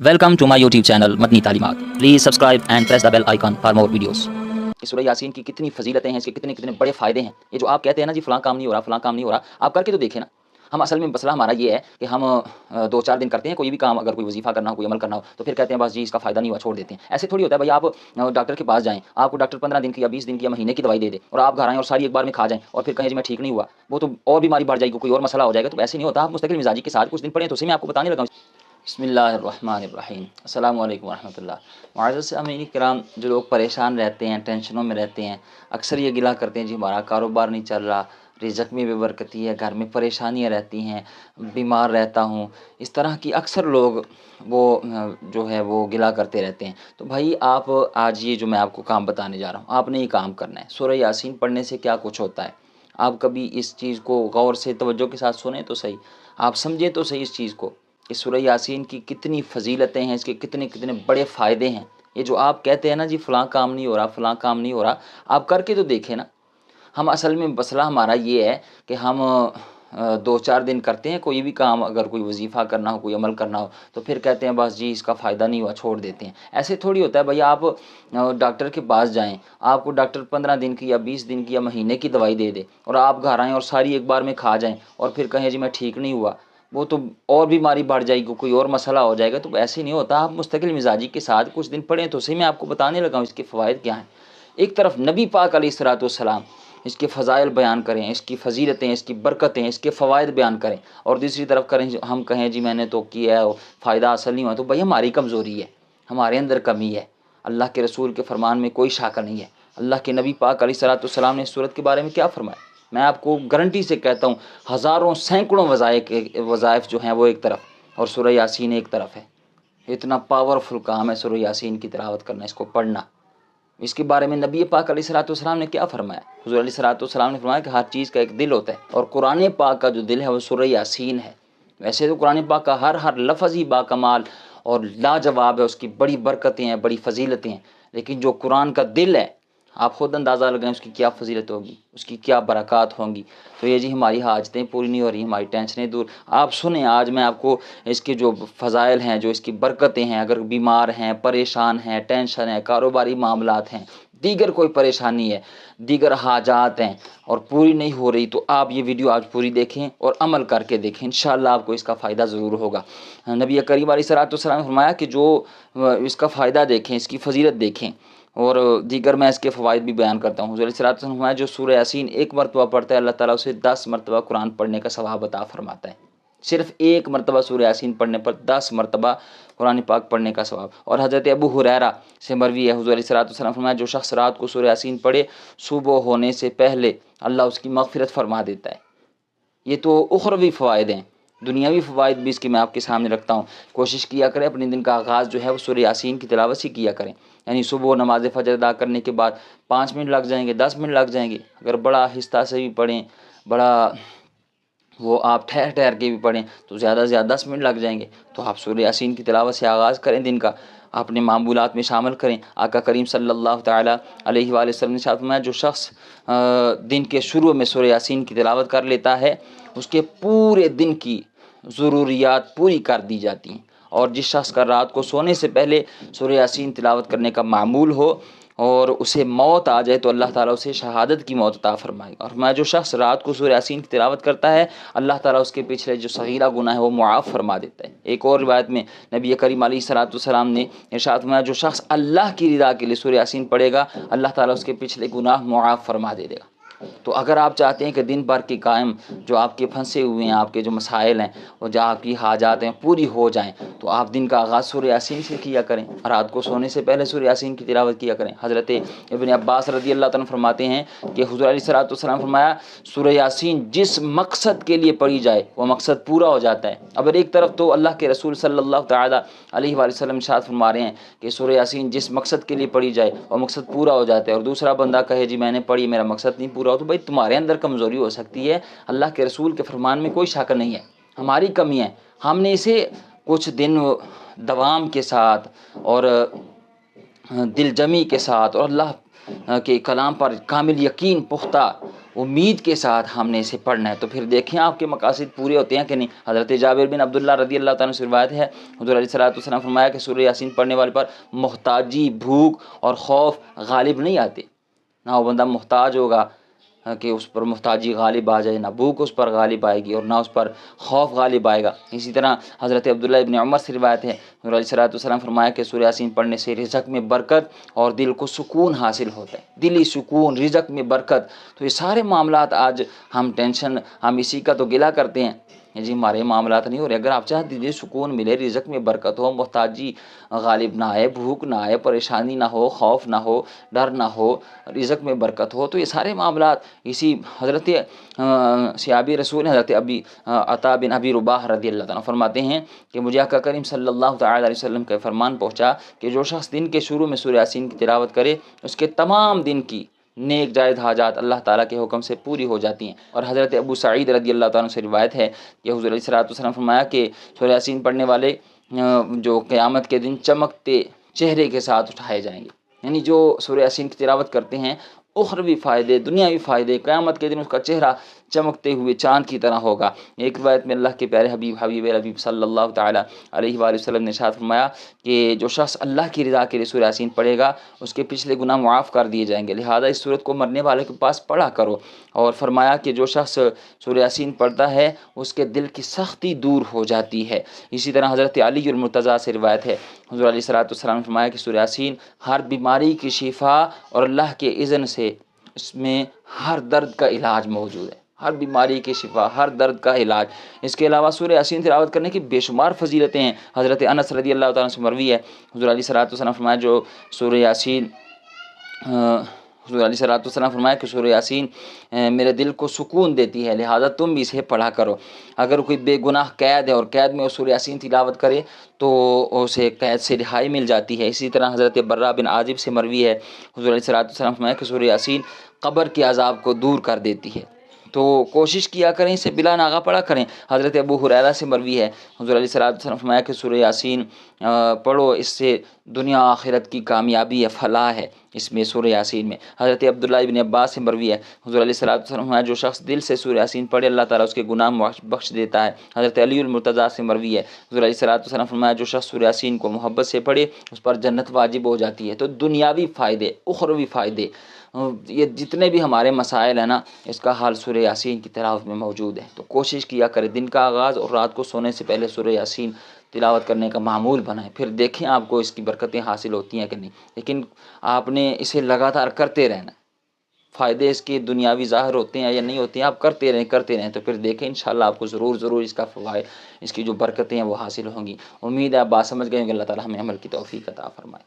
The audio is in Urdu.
Welcome to my YouTube channel Matni Talimat. Please subscribe and press the bell icon for more videos. کہ سورہ یاسین کی کتنی فضیلتیں ہیں، اس کے کتنے کتنے بڑے فائدے ہیں۔ یہ جو آپ کہتے ہیں نا جی فلاں کام نہیں ہو رہا، فلاں کام نہیں ہو رہا، آپ کر کے تو دیکھیں نا۔ ہم اصل میں مسئلہ ہمارا یہ ہے کہ ہم 2-4 دن کرتے ہیں کوئی بھی کام، اگر کوئی وظیفہ کرنا ہو، کوئی عمل کرنا ہو تو پھر کہتے ہیں بس جی اس کا فائدہ نہیں ہوا، چھوڑ دیتے ہیں۔ ایسے تھوڑی ہوتا ہے بھائی، آپ ڈاکٹر کے پاس جائیں، آپ کو ڈاکٹر 15 دن کی یا 20 دن کی یا مہینے کی دوائی دے دے اور آپ گھر آئیں اور ساری ایک بار میں کھا جائیں اور پھر کہیں جی میں ٹھیک نہیں ہوا، وہ تو اور بیماری بڑھ جائے گی، کوئی اور مسئلہ ہو جائے گا۔ تو ایسے نہیں ہوتا، آپ مستقل مزاجی کے ساتھ کچھ دن پڑھیں۔ تو اسی میں آپ کو بتانے لگا ہوں۔ بسم اللہ الرحمن الرحیم، السلام علیکم ورحمۃ اللہ۔ معزز سامعین کرام، جو لوگ پریشان رہتے ہیں، ٹینشنوں میں رہتے ہیں، اکثر یہ گلہ کرتے ہیں جی ہمارا کاروبار نہیں چل رہا، رزق میں بے برکتی ہے، گھر میں پریشانیاں رہتی ہیں، بیمار رہتا ہوں، اس طرح کی اکثر لوگ وہ جو ہے وہ گلہ کرتے رہتے ہیں۔ تو بھائی آپ آج یہ جو میں آپ کو کام بتانے جا رہا ہوں، آپ نے یہ کام کرنا ہے۔ سورہ یاسین پڑھنے سے کیا کچھ ہوتا ہے، آپ کبھی اس چیز کو غور سے توجہ کے ساتھ سنیں تو صحیح، آپ سمجھیں تو صحیح اس چیز کو کہ سورہ یاسین کی کتنی فضیلتیں ہیں، اس کے کتنے کتنے بڑے فائدے ہیں۔ یہ جو آپ کہتے ہیں نا جی فلاں کام نہیں ہو رہا، فلاں کام نہیں ہو رہا، آپ کر کے تو دیکھیں نا۔ ہم اصل میں مسئلہ ہمارا یہ ہے کہ ہم 2-4 دن کرتے ہیں کوئی بھی کام، اگر کوئی وظیفہ کرنا ہو، کوئی عمل کرنا ہو تو پھر کہتے ہیں بس جی اس کا فائدہ نہیں ہوا، چھوڑ دیتے ہیں۔ ایسے تھوڑی ہوتا ہے بھائی، آپ ڈاکٹر کے پاس جائیں، آپ کو ڈاکٹر 15 دن کی یا 20 دن کی یا مہینے کی دوائی دے دے اور آپ گھر آئیں اور ساری ایک بار میں کھا جائیں اور پھر کہیں جی میں ٹھیک نہیں ہوا، وہ تو اور بیماری بڑھ جائے گی، کوئی اور مسئلہ ہو جائے گا۔ تو ایسے نہیں ہوتا، آپ مستقل مزاجی کے ساتھ کچھ دن پڑھیں تو صحیح میں آپ کو بتانے لگا ہوں اس کے فوائد کیا ہیں۔ ایک طرف نبی پاک علیہ الصلوۃ والسلام اس کے فضائل بیان کریں، اس کی فضیلتیں، اس کی برکتیں، اس کے فوائد بیان کریں، اور دوسری طرف ہم کہیں جی میں نے تو کیا ہے فائدہ حاصل نہیں ہوا، تو بھائی ہماری کمزوری ہے، ہمارے اندر کمی ہے۔ اللہ کے رسول کے فرمان میں کوئی شک نہیں ہے۔ اللہ کے نبی پاک علیہ الصلوۃ والسلام نے اس صورت کے بارے میں کیا فرمایا، میں آپ کو گارنٹی سے کہتا ہوں، ہزاروں سینکڑوں وظائف جو ہیں وہ ایک طرف اور سورہ یاسین ایک طرف ہے۔ اتنا پاورفل کام ہے سورہ یاسین کی تلاوت کرنا، اس کو پڑھنا۔ اس کے بارے میں نبی پاک علیہ الصلوۃ والسلام نے کیا فرمایا، حضور علیہ الصلوۃ والسلام نے فرمایا کہ ہر چیز کا ایک دل ہوتا ہے، اور قرآن پاک کا جو دل ہے وہ سورہ یاسین ہے۔ ویسے تو قرآن پاک کا ہر لفظ ہی باکمال اور لاجواب ہے، اس کی بڑی برکتیں ہیں، بڑی فضیلتیں ہیں، لیکن جو قرآن کا دل ہے آپ خود اندازہ لگائیں اس کی کیا فضیلت ہوگی، اس کی کیا برکات ہوں گی۔ تو یہ جی ہماری حاجتیں پوری نہیں ہو رہی، ہماری ٹینشنیں دور، آپ سنیں آج میں آپ کو اس کے جو فضائل ہیں، جو اس کی برکتیں ہیں، اگر بیمار ہیں، پریشان ہیں، ٹینشن ہے، کاروباری معاملات ہیں، دیگر کوئی پریشانی ہے، دیگر حاجات ہیں اور پوری نہیں ہو رہی، تو آپ یہ ویڈیو آج پوری دیکھیں اور عمل کر کے دیکھیں، انشاءاللہ آپ کو اس کا فائدہ ضرور ہوگا۔ نبی کریم علیہ الصلوۃ والسلام نے فرمایا کہ جو اس کا فائدہ دیکھیں، اس کی فضیلت دیکھیں، اور دیگر میں اس کے فوائد بھی بیان کرتا ہوں۔ حضور علیہ الصلوۃ والسلام نے فرمایا جو سورہ یاسین ایک مرتبہ پڑھتا ہے اللہ تعالیٰ اسے 10 مرتبہ قرآن پڑھنے کا ثواب عطا فرماتا ہے۔ صرف ایک مرتبہ سورہ یاسین پڑھنے پر 10 مرتبہ قرآن پاک پڑھنے کا ثواب۔ اور حضرت ابو ہریرہ سے مروی ہے، حضور علیہ الصلوۃ والسلام نے فرمایا جو شخص رات کو سورہ یاسین پڑھے صبح ہونے سے پہلے اللہ اس کی مغفرت فرما دیتا ہے۔ یہ تو اخروی فوائد ہیں، دنیاوی فوائد بھی اس کے میں آپ کے سامنے رکھتا ہوں۔ کوشش کیا کریں اپنے دن کا آغاز جو ہے وہ سورہ یاسین کی تلاوت سے کیا کریں، یعنی صبح نماز فجر ادا کرنے کے بعد 5 منٹ لگ جائیں گے، 10 منٹ لگ جائیں گے، اگر بڑا آہستہ سے بھی پڑھیں، بڑا وہ آپ ٹھہر ٹھہر کے بھی پڑھیں تو زیادہ سے زیادہ 10 منٹ لگ جائیں گے۔ تو آپ سورہ یاسین کی تلاوت سے آغاز کریں دن کا، اپنے معمولات میں شامل کریں۔ آقا کریم صلی اللہ تعالیٰ علیہ وآلہ وسلم نے ارشاد فرمایا جو شخص دن کے شروع میں سورہ یاسین کی تلاوت کر لیتا ہے اس کے پورے دن کی ضروریات پوری کر دی جاتی ہیں، اور جس شخص کا رات کو سونے سے پہلے سورہ یاسین تلاوت کرنے کا معمول ہو اور اسے موت آ جائے تو اللہ تعالیٰ اسے شہادت کی موت عطا فرمائے گا۔ اور میں جو شخص رات کو سورہ یاسین کی تلاوت کرتا ہے اللہ تعالیٰ اس کے پچھلے جو صغیرہ گناہ ہے وہ معاف فرما دیتا ہے۔ ایک اور روایت میں نبی کریم علیہ الصلوۃ والسلام نے ارشاد فرمایا جو شخص اللہ کی رضا کے لیے سورہ یاسین پڑھے گا اللہ تعالیٰ اس کے پچھلے گناہ معاف فرما دے گا۔ تو اگر آپ چاہتے ہیں کہ دن بھر کے قائم جو آپ کے پھنسے ہوئے ہیں، آپ کے جو مسائل ہیں اور جو آپ کی حاجات ہیں پوری ہو جائیں، تو آپ دن کا آغاز سورہ یاسین سے کیا کریں، رات کو سونے سے پہلے سورہ یاسین کی تلاوت کیا کریں۔ حضرت ابن عباس رضی اللہ تعالیٰ عنہ فرماتے ہیں کہ حضور علیہ الصلوۃ والسلام فرمایا سورہ یاسین جس مقصد کے لیے پڑھی جائے وہ مقصد پورا ہو جاتا ہے۔ اب ایک طرف تو اللہ کے رسول صلی اللہ تعالیٰ علیہ وآلہ وسلم ارشاد فرما رہے ہیں کہ سورہ یاسین جس مقصد کے لیے پڑھی جائے وہ مقصد پورا ہو جاتا ہے، اور دوسرا بندہ کہے جی میں نے پڑھی میرا مقصد نہیں پورا ہو، تو بھائی تمہارے اندر کمزوری ہو سکتی ہے، اللہ کے رسول کے فرمان میں کوئی شک نہیں ہے، ہماری کمی ہے، ہم نے اسے کچھ دن دوام کے ساتھ اور دل جمی کے ساتھ اور اللہ کے کلام پر کامل یقین پختہ امید کے ساتھ ہم نے اسے پڑھنا ہے، تو پھر دیکھیں آپ کے مقاصد پورے ہوتے ہیں کہ نہیں۔ حضرت جابر بن عبداللہ رضی اللہ تعالیٰ عنہ سے روایت ہے، حضور علیہ السلام فرمایا کہ سورہ یاسین پڑھنے والے پر محتاجی، بھوک اور خوف غالب نہیں آتے۔ نہ وہ بندہ محتاج ہوگا کہ اس پر محتاجی غالب آ جائے، نہ بھوک اس پر غالب آئے گی اور نہ اس پر خوف غالب آئے گا۔ اسی طرح حضرت عبداللہ ابن عمر سے روایت ہے، حضور علیہ السلام فرمایا کہ سورہ یاسین پڑھنے سے رزق میں برکت اور دل کو سکون حاصل ہوتا ہے، دلی سکون، رزق میں برکت۔ تو یہ سارے معاملات آج ہم ٹینشن، ہم اسی کا تو گلہ کرتے ہیں جی ہمارے معاملات نہیں ہو رہے۔ اگر آپ چاہتے ہیں سکون ملے، رزق میں برکت ہو، محتاجی غالب نہ آئے، بھوک نہ آئے، پریشانی نہ ہو، خوف نہ ہو، ڈر نہ ہو، رزق میں برکت ہو، تو یہ سارے معاملات اسی حضرت صحابی رسول حضرت عطا بن ابی رباح رضی اللہ عنہ فرماتے ہیں کہ مجھے آقا کریم صلی اللہ تعالی علیہ وسلم کا فرمان پہنچا کہ جو شخص دن کے شروع میں سورہ یاسین کی تلاوت کرے، اس کے تمام دن کی نیک جائز حاجات اللہ تعالیٰ کے حکم سے پوری ہو جاتی ہیں۔ اور حضرت ابو سعید رضی اللہ تعالیٰ عنہ سے روایت ہے کہ حضور علیہ السلام فرمایا کہ سورہ یاسین پڑھنے والے جو قیامت کے دن چمکتے چہرے کے ساتھ اٹھائے جائیں گے، یعنی جو سورہ یاسین کی تلاوت کرتے ہیں اخروی فائدے، دنیاوی فائدے، قیامت کے دن اس کا چہرہ چمکتے ہوئے چاند کی طرح ہوگا۔ ایک روایت میں اللہ کے پیارے حبیب صلی اللہ تعالیٰ علیہ وآلہ وسلم نے ارشاد فرمایا کہ جو شخص اللہ کی رضا کے لیے سورہ یاسین پڑھے گا اس کے پچھلے گناہ معاف کر دیے جائیں گے، لہذا اس صورت کو مرنے والے کے پاس پڑھا کرو۔ اور فرمایا کہ جو شخص سورہ یاسین پڑھتا ہے اس کے دل کی سختی دور ہو جاتی ہے۔ اسی طرح حضرت علی المرتضیٰ سے روایت ہے، حضور علیہ السلام نے فرمایا کہ سورہ یاسین ہر بیماری کی شفا اور اللہ کے اذن سے اس میں ہر درد کا علاج موجود ہے، ہر بیماری کی شفا، ہر درد کا علاج۔ اس کے علاوہ سورہ یاسین تلاوت کرنے کی بے شمار فضیلتیں ہیں۔ حضرت انس رضی اللہ تعالیٰ سے مروی ہے، حضور علیہ السلام فرمایا جو سورہ یاسین حضور علیہ السلام فرمایا کہ سورہ یاسین میرے دل کو سکون دیتی ہے، لہذا تم بھی اسے پڑھا کرو۔ اگر کوئی بے گناہ قید ہے اور قید میں وہ سورہ یاسین تلاوت کرے تو اسے قید سے رہائی مل جاتی ہے۔ اسی طرح حضرت برا بن عازب سے مروی ہے، حضور علیہ السلام فرمایا کہ سورہ یاسین قبر کے عذاب کو دور کر دیتی ہے، تو کوشش کیا کریں اسے بلا ناغہ پڑھا کریں۔ حضرت ابو ہریرہ سے مروی ہے، حضور علیہ السلام فرمایا کہ سورہ یاسین پڑھو، اس سے دنیا آخرت کی کامیابی ہے، فلاح ہے اس میں سورہ یاسین میں۔ حضرت عبداللہ ابن عباس سے مروی ہے، حضور علیہ السلام فرمایا جو شخص دل سے سورہ یاسین پڑھے اللہ تعالیٰ اس کے گناہ بخش دیتا ہے۔ حضرت علی المرتضیٰ سے مروی ہے، حضور علیہ السلام فرمایا جو شخص سورہ یاسین کو محبت سے پڑھے اس پر جنت واجب ہو جاتی ہے۔ تو دنیاوی فائدے، اخروی فائدے، یہ جتنے بھی ہمارے مسائل ہیں نا، اس کا حل سورہ یاسین کی تلاوت میں موجود ہے۔ تو کوشش کیا کریں دن کا آغاز اور رات کو سونے سے پہلے سورہ یاسین تلاوت کرنے کا معمول بنائیں، پھر دیکھیں آپ کو اس کی برکتیں حاصل ہوتی ہیں کہ نہیں۔ لیکن آپ نے اسے لگاتار کرتے رہنا، فائدے اس کے دنیاوی ظاہر ہوتے ہیں یا نہیں ہوتے ہیں، آپ کرتے رہیں تو پھر دیکھیں انشاءاللہ آپ کو ضرور اس کا فوائد، اس کی جو برکتیں ہیں وہ حاصل ہوں گی۔ امید ہے آپ بات سمجھ گئے ہوں گے۔ اللہ تعالیٰ ہمیں عمل کی توفیق عطا فرمائے۔